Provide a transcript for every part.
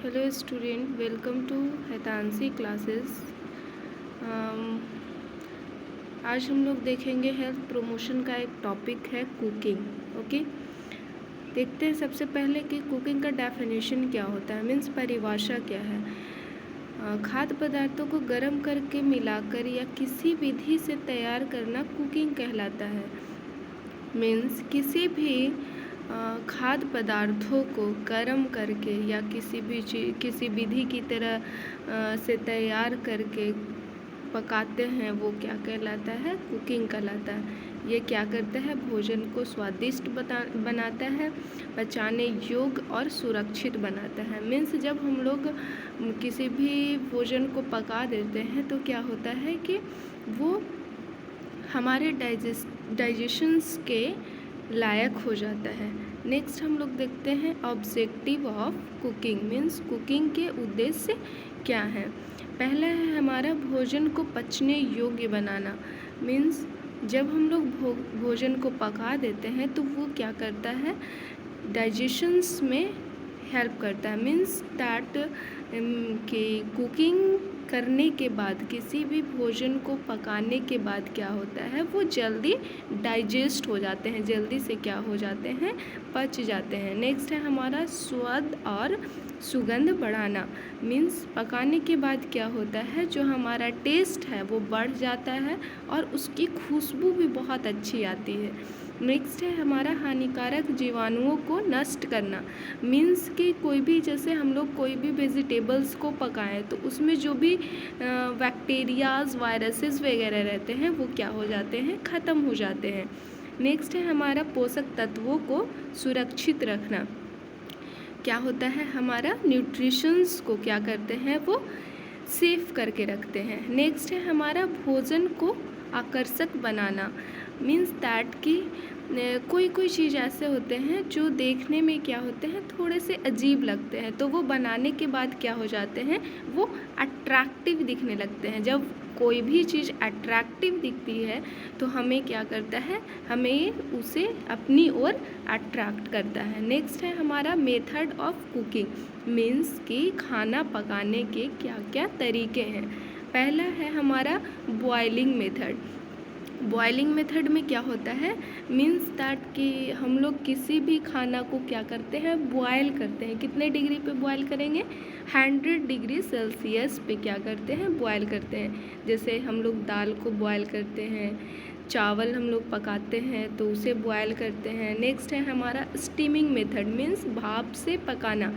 Hello student, welcome to Haitansi classes. आज हम लोग देखेंगे हेल्थ प्रमोशन का एक टॉपिक है कुकिंग। ओके, देखते हैं सबसे पहले कि कुकिंग का डेफिनेशन क्या होता है, मीन्स परिभाषा क्या है। खाद्य पदार्थों को गर्म करके मिलाकर या किसी विधि से तैयार करना कुकिंग कहलाता है। मीन्स किसी भी खाद्य पदार्थों को गर्म करके या किसी विधि की तरह से तैयार करके पकाते हैं, वो क्या कहलाता है, कुकिंग कहलाता है। ये क्या करता है, भोजन को स्वादिष्ट बनाता है, पचाने योग्य और सुरक्षित बनाता है। मीन्स जब हम लोग किसी भी भोजन को पका देते हैं तो क्या होता है कि वो हमारे डाइजेशंस के लायक हो जाता है। नेक्स्ट हम लोग देखते हैं objective of cooking, means cooking के उद्देश्य क्या है। पहला है हमारा भोजन को पचने योग्य बनाना। मीन्स जब हम लोग भोजन को पका देते हैं तो वो क्या करता है, डाइजेशंस में हेल्प करता है। मीन्स दैट कि कुकिंग करने के बाद, किसी भी भोजन को पकाने के बाद क्या होता है, वो जल्दी डाइजेस्ट हो जाते हैं, जल्दी से क्या हो जाते हैं, पच जाते हैं। नेक्स्ट है हमारा स्वाद और सुगंध बढ़ाना। मीन्स पकाने के बाद क्या होता है, जो हमारा टेस्ट है वो बढ़ जाता है और उसकी खुशबू भी बहुत अच्छी आती है। नेक्स्ट है हमारा हानिकारक जीवाणुओं को नष्ट करना। मीन्स कि कोई भी, जैसे हम लोग कोई भी वेजिटेबल्स को पकाएं तो उसमें जो भी बैक्टीरियाज, वायरसेस वगैरह रहते हैं वो क्या हो जाते हैं, ख़त्म हो जाते हैं। नेक्स्ट है हमारा पोषक तत्वों को सुरक्षित रखना। क्या होता है, हमारा न्यूट्रिशंस को क्या करते हैं, वो सेव करके रखते हैं। नेक्स्ट है हमारा भोजन को आकर्षक बनाना। मीन्स दैट कि कोई चीज़ ऐसे होते हैं जो देखने में क्या होते हैं, थोड़े से अजीब लगते हैं, तो वो बनाने के बाद क्या हो जाते हैं, वो अट्रैक्टिव दिखने लगते हैं। जब कोई भी चीज़ अट्रैक्टिव दिखती है तो हमें क्या करता है, हमें उसे अपनी ओर अट्रैक्ट करता है। नेक्स्ट है हमारा मेथड ऑफ कुकिंग। मीन्स कि खाना पकाने के क्या क्या तरीके हैं। पहला है हमारा बॉयलिंग मेथड। बॉयलिंग मेथड में क्या होता है, मीन्स दैट कि हम लोग किसी भी खाना को क्या करते हैं, बॉयल करते हैं। कितने डिग्री पे बॉयल करेंगे, 100 डिग्री सेल्सियस पे क्या करते हैं, बॉयल करते हैं। जैसे हम लोग दाल को बॉयल करते हैं, चावल हम लोग पकाते हैं तो उसे बॉयल करते हैं। नेक्स्ट है हमारा स्टीमिंग मेथड, मीन्स भाप से पकाना।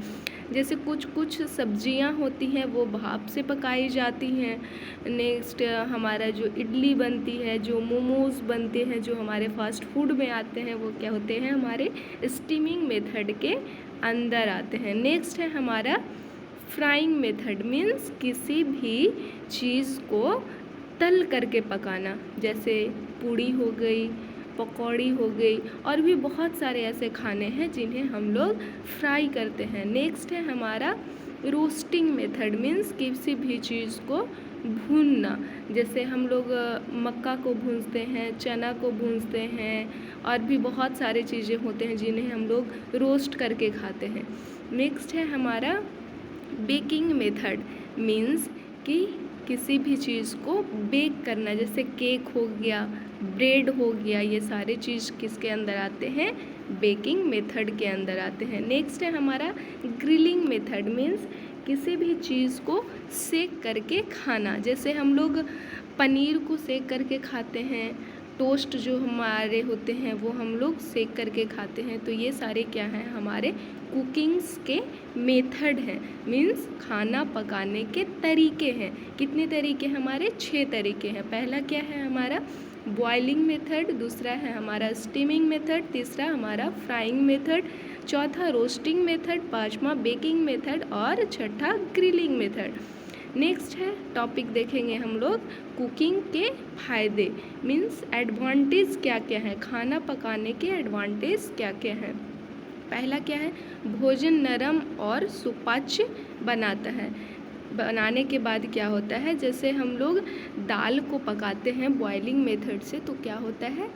जैसे कुछ सब्जियां होती हैं वो भाप से पकाई जाती हैं। नेक्स्ट हमारा जो इडली बनती है, जो मोमोज़ बनते हैं, जो हमारे फास्ट फूड में आते हैं, वो क्या होते हैं, हमारे स्टीमिंग मेथड के अंदर आते हैं। नेक्स्ट है हमारा फ्राइंग मेथड। मीन्स किसी भी चीज़ को तल करके पकाना, जैसे पूड़ी हो गई, पकौड़ी हो गई, और भी बहुत सारे ऐसे खाने हैं जिन्हें हम लोग फ्राई करते हैं। नेक्स्ट है हमारा रोस्टिंग मेथड। मीन्स किसी भी चीज़ को भूनना, जैसे हम लोग मक्का को भूनते हैं, चना को भूनते हैं, और भी बहुत सारे चीज़ें होते हैं जिन्हें हम लोग रोस्ट करके खाते हैं। नेक्स्ट है हमारा बेकिंग मेथड। मीन्स कि किसी भी चीज़ को बेक करना, जैसे केक हो गया, ब्रेड हो गया, ये सारे चीज़ किसके अंदर आते हैं, बेकिंग मेथड के अंदर आते हैं। नेक्स्ट है हमारा ग्रिलिंग मेथड। मीन्स किसी भी चीज़ को सेक करके खाना, जैसे हम लोग पनीर को सेक करके खाते हैं, टोस्ट जो हमारे होते हैं वो हम लोग सेक करके खाते हैं। तो ये सारे क्या हैं, हमारे कुकिंग्स के मेथड हैं। मीन्स खाना पकाने के तरीके हैं। कितने तरीके, हमारे 6 तरीके हैं। पहला क्या है हमारा बॉइलिंग मेथड, दूसरा है हमारा स्टीमिंग मेथड, तीसरा हमारा फ्राइंग मेथड, चौथा रोस्टिंग मेथड, पांचवा बेकिंग मेथड और छठा ग्रिलिंग मेथड। नेक्स्ट है टॉपिक देखेंगे हम लोग कुकिंग के फायदे। मीन्स एडवांटेज क्या क्या है, खाना पकाने के एडवांटेज क्या क्या हैं। पहला क्या है, भोजन नरम और सुपाच्य बनाता है। बनाने के बाद क्या होता है, जैसे हम लोग दाल को पकाते हैं बॉइलिंग मेथड से, तो क्या होता है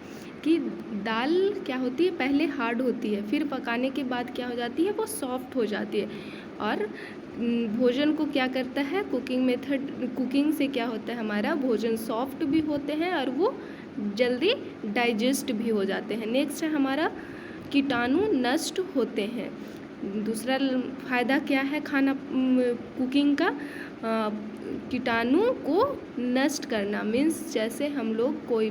कि दाल क्या होती है, पहले हार्ड होती है, फिर पकाने के बाद क्या हो जाती है, वो सॉफ्ट हो जाती है। और भोजन को क्या करता है, कुकिंग से क्या होता है, हमारा भोजन सॉफ्ट भी होते हैं और वो जल्दी डाइजेस्ट भी हो जाते हैं। नेक्स्ट है हमारा कीटाणु नष्ट होते हैं। दूसरा फ़ायदा क्या है कुकिंग का, कीटाणु को नष्ट करना। मीन्स जैसे हम लोग कोई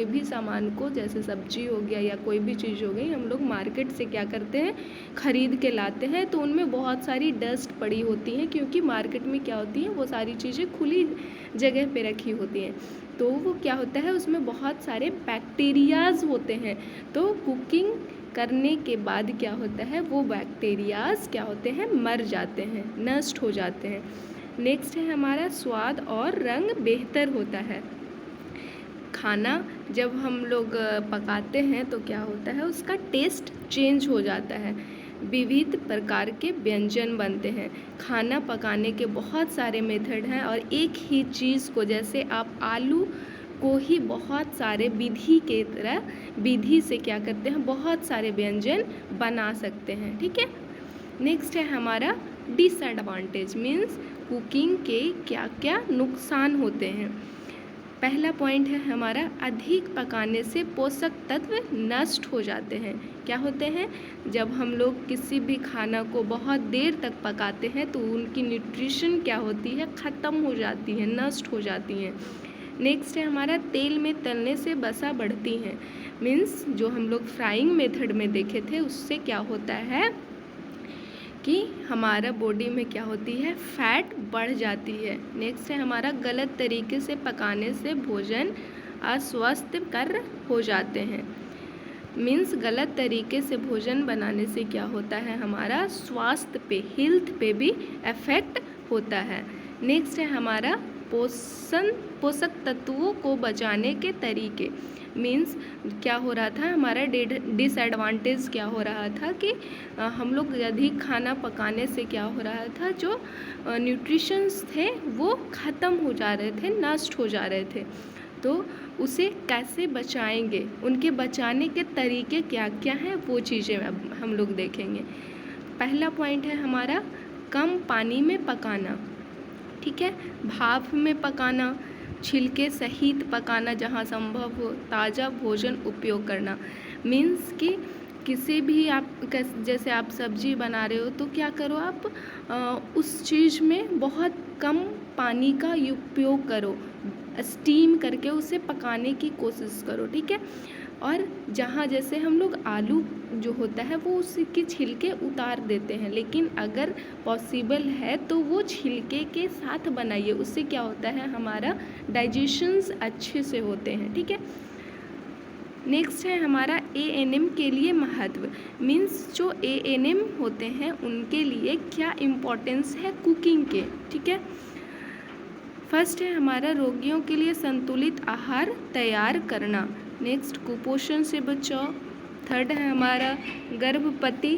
भी सामान को, जैसे सब्जी हो गया या कोई भी चीज़ हो गई, हम लोग मार्केट से क्या करते हैं, ख़रीद के लाते हैं, तो उनमें बहुत सारी डस्ट पड़ी होती है, क्योंकि मार्केट में क्या होती है, वो सारी चीज़ें खुली जगह पे रखी होती हैं, तो वो क्या होता है, उसमें बहुत सारे बैक्टीरियाज होते हैं। तो कुकिंग करने के बाद क्या होता है, वो बैक्टीरियाज क्या होते हैं, मर जाते हैं, नष्ट हो जाते हैं। नेक्स्ट है हमारा स्वाद और रंग बेहतर होता है। खाना जब हम लोग पकाते हैं तो क्या होता है, उसका टेस्ट चेंज हो जाता है, विविध प्रकार के व्यंजन बनते हैं। खाना पकाने के बहुत सारे मेथड हैं और एक ही चीज़ को, जैसे आप आलू को ही बहुत सारे विधि से क्या करते हैं, बहुत सारे व्यंजन बना सकते हैं। ठीक है। नेक्स्ट है हमारा डिसएडवांटेज, मीन्स कुकिंग के क्या क्या नुकसान होते हैं। पहला पॉइंट है हमारा, अधिक पकाने से पोषक तत्व नष्ट हो जाते हैं। क्या होते हैं, जब हम लोग किसी भी खाना को बहुत देर तक पकाते हैं तो उनकी न्यूट्रिशन क्या होती है, ख़त्म हो जाती है, नष्ट हो जाती हैं। नेक्स्ट है हमारा, तेल में तलने से वसा बढ़ती हैं। मीन्स जो हम लोग फ्राइंग मेथड में देखे थे, उससे क्या होता है कि हमारा बॉडी में क्या होती है, फैट बढ़ जाती है। नेक्स्ट है हमारा, गलत तरीके से पकाने से भोजन अस्वास्थ्यकर हो जाते हैं। मीन्स गलत तरीके से भोजन बनाने से क्या होता है, हमारा स्वास्थ्य पे, हेल्थ पे भी इफेक्ट होता है। नेक्स्ट है हमारा, पोषक तत्वों को बचाने के तरीके। मीन्स क्या हो रहा था, हमारा डिसएडवांटेज क्या हो रहा था कि हम लोग अधिक खाना पकाने से क्या हो रहा था, जो न्यूट्रिशंस थे वो ख़त्म हो जा रहे थे, नष्ट हो जा रहे थे। तो उसे कैसे बचाएंगे, उनके बचाने के तरीके क्या क्या हैं, वो चीज़ें हम लोग देखेंगे। पहला पॉइंट है हमारा, कम पानी में पकाना। ठीक है। भाप में पकाना, छिलके सहित पकाना जहाँ संभव हो, ताज़ा भोजन उपयोग करना। मीन्स कि किसी भी जैसे आप सब्जी बना रहे हो तो क्या करो, आप उस चीज़ में बहुत कम पानी का उपयोग करो, स्टीम करके उसे पकाने की कोशिश करो। ठीक है। और जहाँ जैसे हम लोग आलू जो होता है वो उसके छिलके उतार देते हैं, लेकिन अगर पॉसिबल है तो वो छिलके के साथ बनाइए, उससे क्या होता है, हमारा डाइजेशंस अच्छे से होते हैं। ठीक है। नेक्स्ट है हमारा, ANM के लिए महत्व। मीन्स जो ANM होते हैं उनके लिए क्या इम्पोर्टेंस है कुकिंग के। ठीक है। फर्स्ट है हमारा, रोगियों के लिए संतुलित आहार तैयार करना। नेक्स्ट, कुपोषण से बचाव। थर्ड है हमारा, गर्भवती